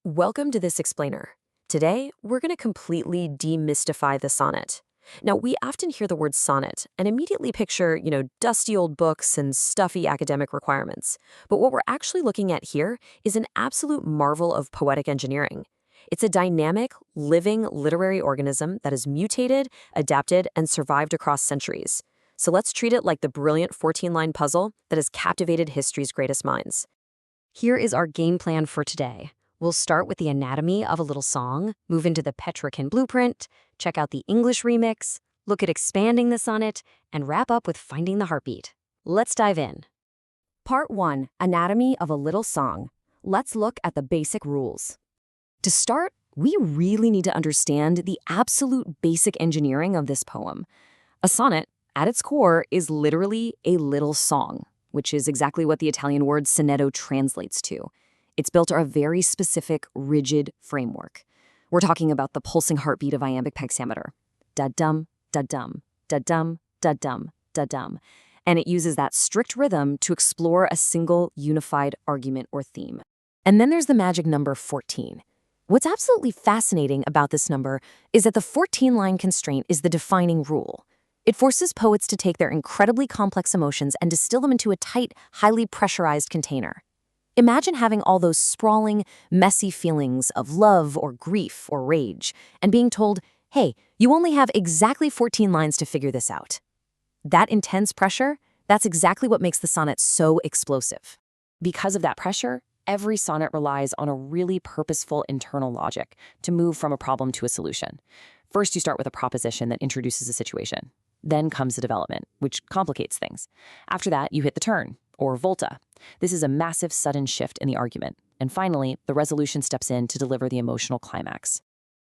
Welcome to this explainer. Today, we're going to completely demystify the sonnet. Now, we often hear the word sonnet and immediately picture, dusty old books and stuffy academic requirements. But what we're actually looking at here is an absolute marvel of poetic engineering. It's a dynamic, living literary organism that has mutated, adapted, and survived across centuries. So let's treat it like the brilliant 14-line puzzle that has captivated history's greatest minds. Here is our game plan for today. We'll start with the anatomy of a little song, move into the Petrarchan blueprint, check out the English remix, look at expanding the sonnet, and wrap up with finding the heartbeat. Let's dive in. Part 1. Anatomy of a Little Song. Let's look at the basic rules. To start, we really need to understand the absolute basic engineering of this poem. A sonnet, at its core, is literally a little song, which is exactly what the Italian word sonetto translates to. It's built on a very specific, rigid framework. We're talking about the pulsing heartbeat of iambic hexameter. Da-dum, da-dum, da-dum, da-dum, da-dum. And it uses that strict rhythm to explore a single unified argument or theme. And then there's the magic number 14. What's absolutely fascinating about this number is that the 14-line constraint is the defining rule. It forces poets to take their incredibly complex emotions and distill them into a tight, highly pressurized container. Imagine having all those sprawling, messy feelings of love or grief or rage, and being told, hey, you only have exactly 14 lines to figure this out. That intense pressure, that's exactly what makes the sonnet so explosive. Because of that pressure, every sonnet relies on a really purposeful internal logic to move from a problem to a solution. First, you start with a proposition that introduces a situation. Then comes the development, which complicates things. After that, you hit the turn, or volta. This is a massive sudden shift in the argument. And finally, the resolution steps in to deliver the emotional climax.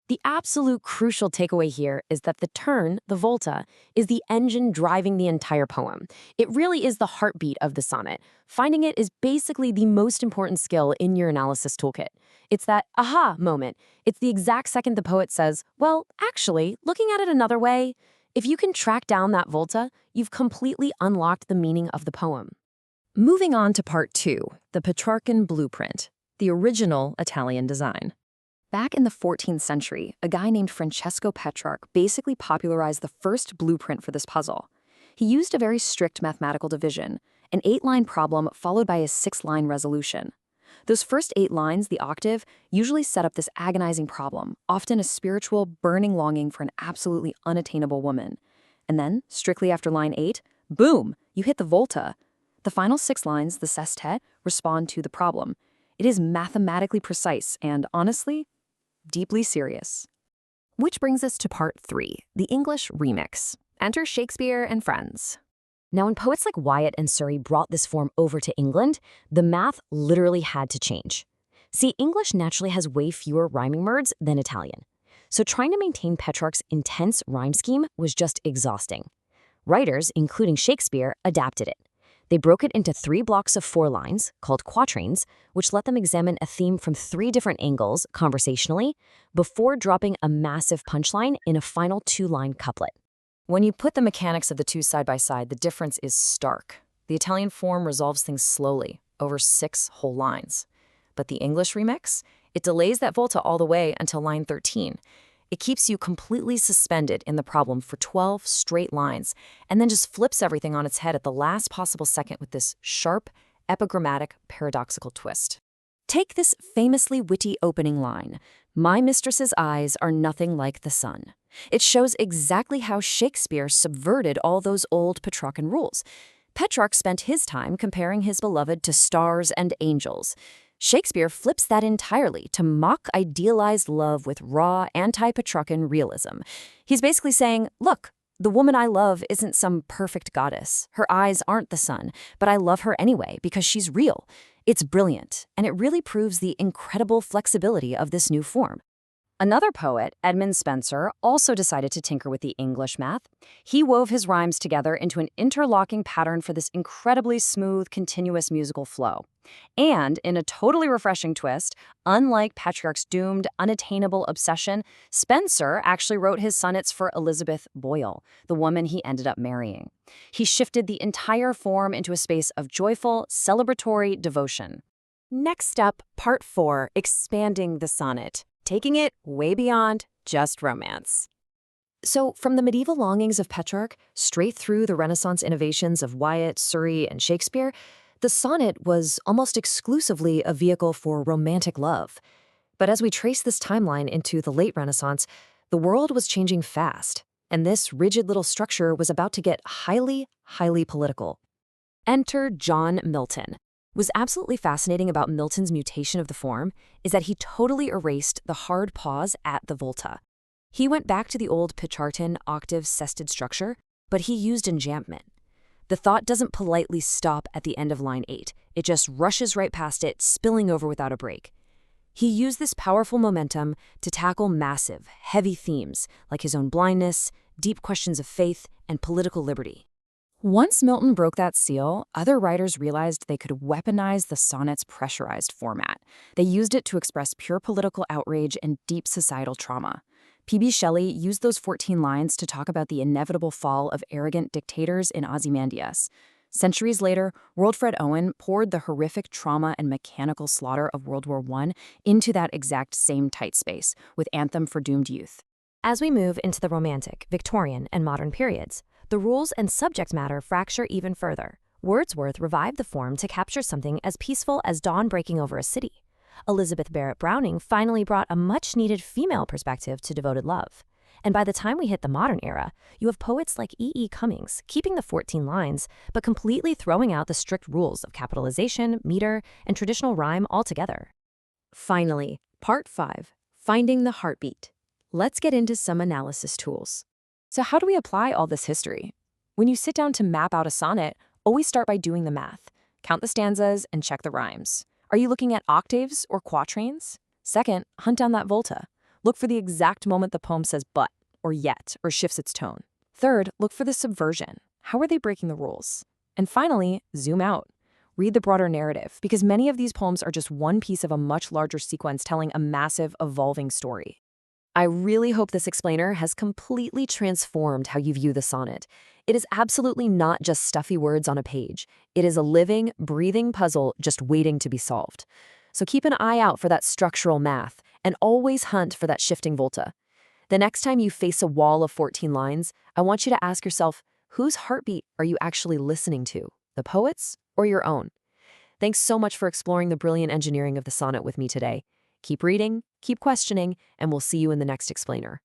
The absolute crucial takeaway here is that the turn, the volta, is the engine driving the entire poem. It really is the heartbeat of the sonnet. Finding it is basically the most important skill in your analysis toolkit. It's that aha moment. It's the exact second the poet says, well, actually, looking at it another way, if you can track down that volta, you've completely unlocked the meaning of the poem. Moving on to part 2, the Petrarchan blueprint, the original Italian design. Back in the 14th century, a guy named Francesco Petrarch basically popularized the first blueprint for this puzzle. He used a very strict mathematical division, an 8-line problem followed by a 6-line resolution. Those first 8 lines, the octave, usually set up this agonizing problem, often a spiritual, burning longing for an absolutely unattainable woman. And then, strictly after line 8, boom, you hit the volta. The final 6 lines, the sestet, respond to the problem. It is mathematically precise and, honestly, deeply serious. Which brings us to part 3, the English remix. Enter Shakespeare and friends. Now, when poets like Wyatt and Surrey brought this form over to England, the math literally had to change. See, English naturally has way fewer rhyming words than Italian. So trying to maintain Petrarch's intense rhyme scheme was just exhausting. Writers, including Shakespeare, adapted it. They broke it into 3 blocks of 4 lines, called quatrains, which let them examine a theme from 3 different angles, conversationally, before dropping a massive punchline in a final 2-line couplet. When you put the mechanics of the two side by side, the difference is stark. The Italian form resolves things slowly, over 6 whole lines. But the English remix, it delays that volta all the way until line 13. It keeps you completely suspended in the problem for 12 straight lines, and then just flips everything on its head at the last possible second with this sharp, epigrammatic, paradoxical twist. Take this famously witty opening line, "My mistress's eyes are nothing like the sun." It shows exactly how Shakespeare subverted all those old Petrarchan rules. Petrarch spent his time comparing his beloved to stars and angels. Shakespeare flips that entirely to mock idealized love with raw, anti-Petrarchan realism. He's basically saying, look, the woman I love isn't some perfect goddess. Her eyes aren't the sun, but I love her anyway because she's real. It's brilliant, and it really proves the incredible flexibility of this new form. Another poet, Edmund Spenser, also decided to tinker with the English math. He wove his rhymes together into an interlocking pattern for this incredibly smooth, continuous musical flow. And in a totally refreshing twist, unlike Petrarch's doomed, unattainable obsession, Spenser actually wrote his sonnets for Elizabeth Boyle, the woman he ended up marrying. He shifted the entire form into a space of joyful, celebratory devotion. Next up, Part 4, Expanding the Sonnet, taking it way beyond just romance. So, from the medieval longings of Petrarch straight through the Renaissance innovations of Wyatt, Surrey, and Shakespeare, the sonnet was almost exclusively a vehicle for romantic love. But as we trace this timeline into the late Renaissance, the world was changing fast, and this rigid little structure was about to get highly, highly political. Enter John Milton. What's absolutely fascinating about Milton's mutation of the form is that he totally erased the hard pause at the volta. He went back to the old Petrarchan octave-sested structure, but he used enjambment. The thought doesn't politely stop at the end of line 8. It just rushes right past it, spilling over without a break. He used this powerful momentum to tackle massive, heavy themes like his own blindness, deep questions of faith, and political liberty. Once Milton broke that seal, other writers realized they could weaponize the sonnet's pressurized format. They used it to express pure political outrage and deep societal trauma. P.B. Shelley used those 14 lines to talk about the inevitable fall of arrogant dictators in Ozymandias. Centuries later, Wilfred Owen poured the horrific trauma and mechanical slaughter of World War I into that exact same tight space, with Anthem for Doomed Youth. As we move into the Romantic, Victorian, and modern periods, the rules and subject matter fracture even further. Wordsworth revived the form to capture something as peaceful as dawn breaking over a city. Elizabeth Barrett Browning finally brought a much-needed female perspective to devoted love. And by the time we hit the modern era, you have poets like E.E. Cummings keeping the 14 lines, but completely throwing out the strict rules of capitalization, meter, and traditional rhyme altogether. Finally, Part 5, Finding the Heartbeat. Let's get into some analysis tools. So how do we apply all this history? When you sit down to map out a sonnet, always start by doing the math. Count the stanzas and check the rhymes. Are you looking at octaves or quatrains? Second, hunt down that volta. Look for the exact moment the poem says but, or yet, or shifts its tone. Third, look for the subversion. How are they breaking the rules? And finally, zoom out. Read the broader narrative, because many of these poems are just one piece of a much larger sequence telling a massive, evolving story. I really hope this explainer has completely transformed how you view the sonnet. It is absolutely not just stuffy words on a page. It is a living, breathing puzzle just waiting to be solved. So keep an eye out for that structural math, and always hunt for that shifting volta. The next time you face a wall of 14 lines, I want you to ask yourself, whose heartbeat are you actually listening to? The poet's or your own? Thanks so much for exploring the brilliant engineering of the sonnet with me today. Keep reading, keep questioning, and we'll see you in the next explainer.